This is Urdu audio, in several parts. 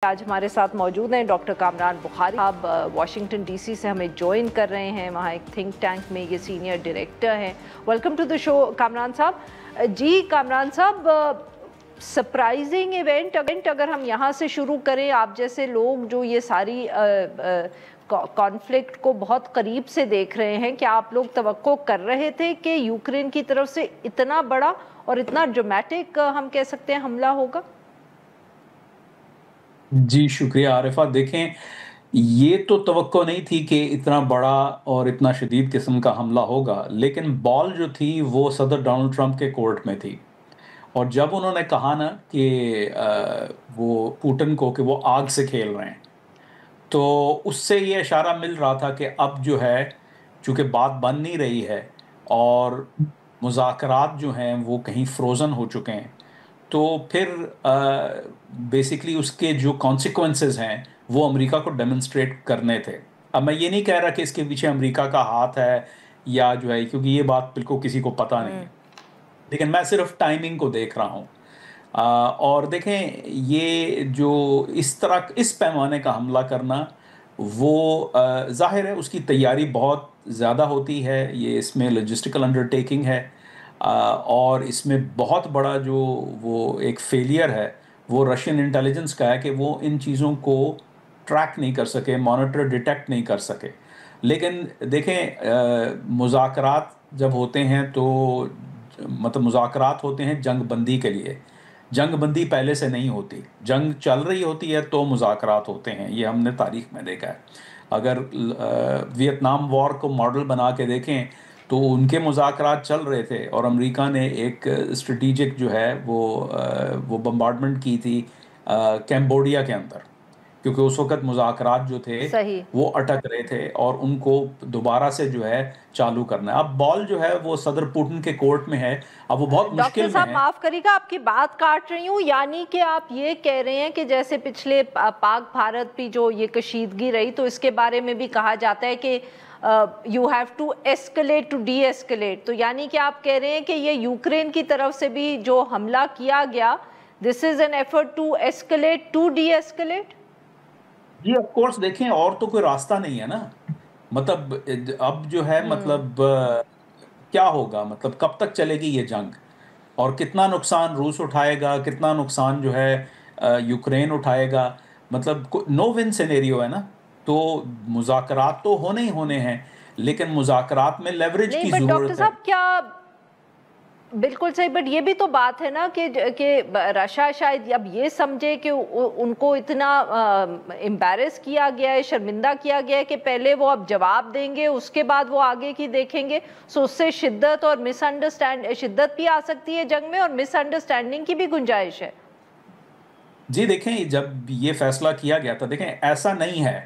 آج ہمارے ساتھ موجود ہیں ڈاکٹر کامران بخاری آپ واشنگٹن ڈی سی سے ہمیں جوائن کر رہے ہیں. وہاں ایک تھنک ٹینک میں یہ سینئر ڈائریکٹر ہیں. ویلکم ٹو دا شو کامران صاحب. جی کامران صاحب, سرپرائزنگ ایونٹ اگر ہم یہاں سے شروع کریں, آپ جیسے لوگ جو یہ ساری کانفلکٹ کو بہت قریب سے دیکھ رہے ہیں, کیا آپ لوگ توقع کر رہے تھے کہ یوکرین کی طرف سے اتنا بڑا اور اتنا ڈرامیٹک ہم کہہ سکتے ہیں حملہ ہوگا؟ جی شکریہ عارفہ. دیکھیں, یہ تو توقع نہیں تھی کہ اتنا بڑا اور اتنا شدید قسم کا حملہ ہوگا, لیکن بال جو تھی وہ صدر ڈونلڈ ٹرمپ کے کورٹ میں تھی. اور جب انہوں نے کہا نا کہ وہ پوٹن کو کہ وہ آگ سے کھیل رہے ہیں, تو اس سے یہ اشارہ مل رہا تھا کہ اب جو ہے چونکہ بات بن نہیں رہی ہے اور مذاکرات جو ہیں وہ کہیں فروزن ہو چکے ہیں, تو پھر بیسیکلی اس کے جو کانسیکوینسز ہیں وہ امریکہ کو ڈیمنسٹریٹ کرنے تھے. اب میں یہ نہیں کہہ رہا کہ اس کے پیچھے امریکہ کا ہاتھ ہے یا جو ہے, کیونکہ یہ بات بالکل کسی کو پتہ نہیں ہے, لیکن میں صرف ٹائمنگ کو دیکھ رہا ہوں. اور دیکھیں, یہ جو اس طرح اس پیمانے کا حملہ کرنا, وہ ظاہر ہے اس کی تیاری بہت زیادہ ہوتی ہے. یہ اس میں لاجسٹیکل انڈرٹیکنگ ہے, اور اس میں بہت بڑا جو وہ ایک فیلئر ہے وہ رشین انٹیلیجنس کا ہے کہ وہ ان چیزوں کو ٹریک نہیں کر سکے, مانیٹر ڈیٹیکٹ نہیں کر سکے. لیکن دیکھیں, مذاکرات جب ہوتے ہیں تو مطلب مذاکرات ہوتے ہیں جنگ بندی کے لیے. جنگ بندی پہلے سے نہیں ہوتی, جنگ چل رہی ہوتی ہے تو مذاکرات ہوتے ہیں. یہ ہم نے تاریخ میں دیکھا ہے. اگر ویتنام وار کو ماڈل بنا کے دیکھیں تو ان کے مذاکرات چل رہے تھے اور امریکہ نے ایک اسٹریٹیجک جو ہے وہ بمبارڈمنٹ کی تھی کیمبوڈیا کے اندر, کیونکہ اس وقت مذاکرات جو تھے صحیح. وہ اٹک رہے تھے اور ان کو دوبارہ سے جو ہے چالو کرنا ہے. اب بال جو ہے وہ صدر پوٹن کے کورٹ میں ہے. اب وہ بہت ڈاکٹر مشکل میں صاحب ہے. معاف کریے گا, آپ کی بات کاٹ رہی ہوں, یعنی کہ آپ یہ کہہ رہے ہیں کہ جیسے پچھلے پاک بھارت بھی جو یہ کشیدگی رہی تو اس کے بارے میں بھی کہا جاتا ہے کہ you have to escalate to de-escalate, تو یعنی کہ آپ کہہ رہے ہیں کہ یہ یوکرین کی طرف سے بھی جو حملہ کیا گیا, this is an effort to escalate to deescalate? جی آف کورس. دیکھیں, اور تو کوئی راستہ نہیں ہے نا. مطلب اب جو ہے مطلب کیا ہوگا, مطلب کب تک چلے گی یہ جنگ, اور کتنا نقصان روس اٹھائے گا, کتنا نقصان جو ہے یوکرین اٹھائے گا. مطلب نو ون سینیریو ہے نا. تو مذاکرات تو ہونے ہی ہونے ہیں, لیکن مذاکرات میں لیوریج نہیں, کی بٹ ڈاکٹر ضرورت ہے. صاحب کیا بالکل صحیح, بٹ یہ بھی تو بات ہے نا کہ رشا شاید اب یہ سمجھے کہ ان کو اتنا امبیرس کیا گیا ہے, شرمندہ کیا گیا ہے کہ پہلے وہ اب جواب دیں گے, اس کے بعد وہ آگے کی دیکھیں گے. سو اس سے شدت اور شدت بھی آ سکتی ہے جنگ میں, اور مس انڈرسٹینڈنگ کی بھی گنجائش ہے. جی دیکھیں, جب یہ فیصلہ کیا گیا تھا, دیکھیں ایسا نہیں ہے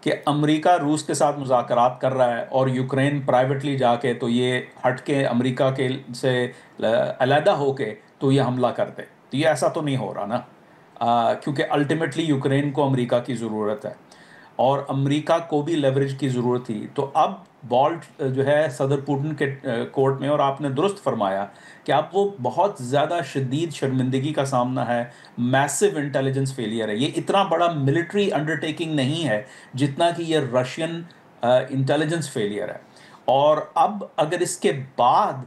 کہ امریکہ روس کے ساتھ مذاکرات کر رہا ہے اور یوکرین پرائیویٹلی جا کے تو یہ ہٹ کے امریکہ کے سے علیحدہ ہو کے تو یہ حملہ کر دے. تو یہ ایسا تو نہیں ہو رہا نا, کیونکہ الٹیمیٹلی یوکرین کو امریکہ کی ضرورت ہے اور امریکہ کو بھی لیوریج کی ضرورت تھی. تو اب بال جو ہے صدر پوٹن کے کورٹ میں, اور آپ نے درست فرمایا کہ اب وہ بہت زیادہ شدید شرمندگی کا سامنا ہے. میسو انٹیلیجنس فیلئر ہے. یہ اتنا بڑا ملٹری انڈرٹیکنگ نہیں ہے جتنا کہ یہ رشین انٹیلیجنس فیلئر ہے. اور اب اگر اس کے بعد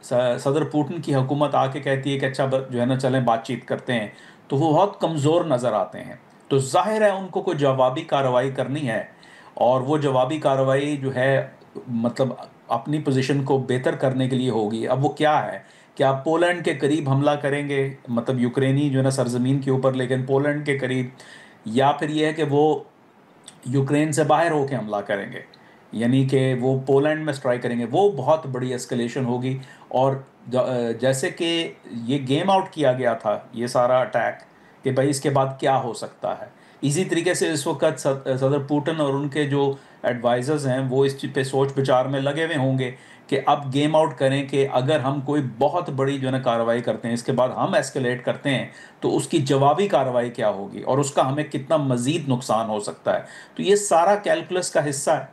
صدر پوٹن کی حکومت آ کے کہتی ہے کہ اچھا جو ہے نا چلیں بات چیت کرتے ہیں, تو وہ بہت کمزور نظر آتے ہیں. تو ظاہر ہے ان کو کوئی جوابی کارروائی کرنی ہے, اور وہ جوابی کارروائی جو ہے مطلب اپنی پوزیشن کو بہتر کرنے کے لیے ہوگی. اب وہ کیا ہے, کیا پولینڈ کے قریب حملہ کریں گے, مطلب یوکرینی جو ہے نا سرزمین کے اوپر, لیکن پولینڈ کے قریب, یا پھر یہ ہے کہ وہ یوکرین سے باہر ہو کے حملہ کریں گے, یعنی کہ وہ پولینڈ میں سٹرائک کریں گے. وہ بہت بڑی اسکلیشن ہوگی. اور جیسے کہ یہ گیم آؤٹ کیا گیا تھا یہ سارا اٹیک کہ بھائی اس کے بعد کیا ہو سکتا ہے, اسی طریقے سے اس وقت صدر پوٹن اور ان کے جو ایڈوائزرز ہیں وہ اس پہ سوچ بچار میں لگے ہوئے ہوں گے کہ اب گیم آؤٹ کریں کہ اگر ہم کوئی بہت بڑی جو ہے نا کارروائی کرتے ہیں, اس کے بعد ہم ایسکلیٹ کرتے ہیں, تو اس کی جوابی کارروائی کیا ہوگی اور اس کا ہمیں کتنا مزید نقصان ہو سکتا ہے. تو یہ سارا کیلکولس کا حصہ ہے.